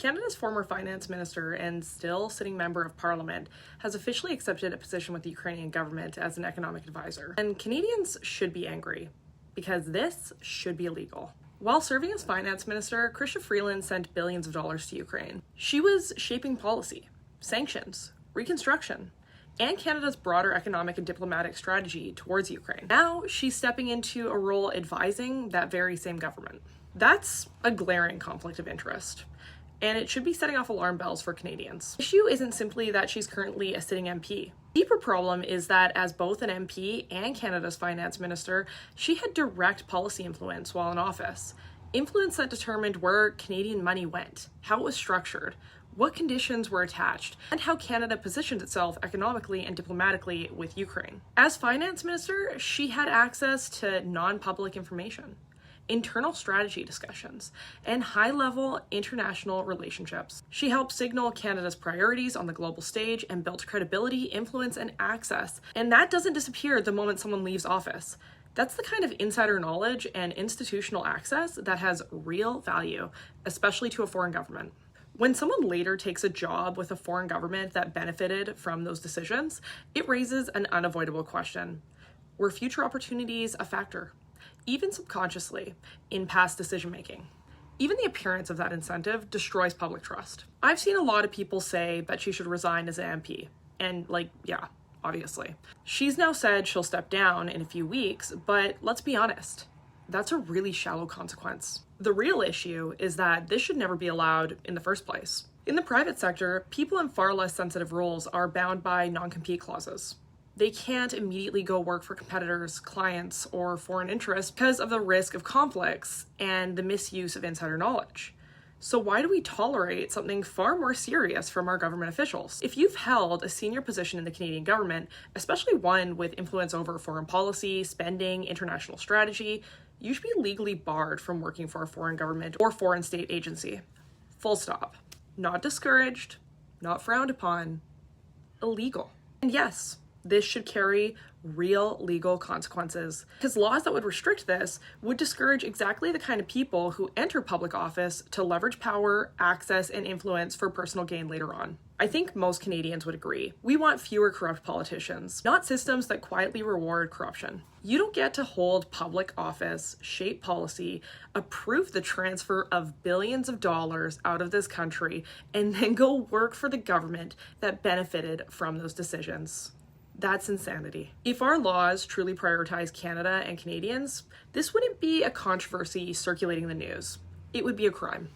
Canada's former finance minister and still sitting member of parliament has officially accepted a position with the Ukrainian government as an economic advisor. And Canadians should be angry, because this should be illegal. While serving as finance minister, Chrystia Freeland sent billions of dollars to Ukraine. She was shaping policy, sanctions, reconstruction, and Canada's broader economic and diplomatic strategy towards Ukraine. Now she's stepping into a role advising that very same government. That's a glaring conflict of interest, and it should be setting off alarm bells for Canadians. The issue isn't simply that she's currently a sitting MP. The deeper problem is that as both an MP and Canada's finance minister, she had direct policy influence while in office. Influence that determined where Canadian money went, how it was structured, what conditions were attached, and how Canada positioned itself economically and diplomatically with Ukraine. As finance minister, she had access to non-public information, internal strategy discussions, and high-level international relationships. She helped signal Canada's priorities on the global stage and built credibility, influence, and access. And that doesn't disappear the moment someone leaves office. That's the kind of insider knowledge and institutional access that has real value, especially to a foreign government. When someone later takes a job with a foreign government that benefited from those decisions, it raises an unavoidable question. Were future opportunities a factor, even subconsciously, in past decision-making? Even the appearance of that incentive destroys public trust. I've seen a lot of people say that she should resign as an MP, and yeah, obviously. She's now said she'll step down in a few weeks, but let's be honest, that's a really shallow consequence. The real issue is that this should never be allowed in the first place. In the private sector, people in far less sensitive roles are bound by non-compete clauses. They can't immediately go work for competitors, clients, or foreign interests because of the risk of conflicts and the misuse of insider knowledge. So why do we tolerate something far more serious from our government officials? If you've held a senior position in the Canadian government, especially one with influence over foreign policy, spending, international strategy, you should be legally barred from working for a foreign government or foreign state agency. Full stop. Not discouraged, not frowned upon, illegal. And yes, this should carry real legal consequences, because laws that would restrict this would discourage exactly the kind of people who enter public office to leverage power, access, and influence for personal gain later on. I think most Canadians would agree. We want fewer corrupt politicians, not systems that quietly reward corruption. You don't get to hold public office, shape policy, approve the transfer of billions of dollars out of this country, and then go work for the government that benefited from those decisions. That's insanity. If our laws truly prioritize Canada and Canadians, this wouldn't be a controversy circulating the news. It would be a crime.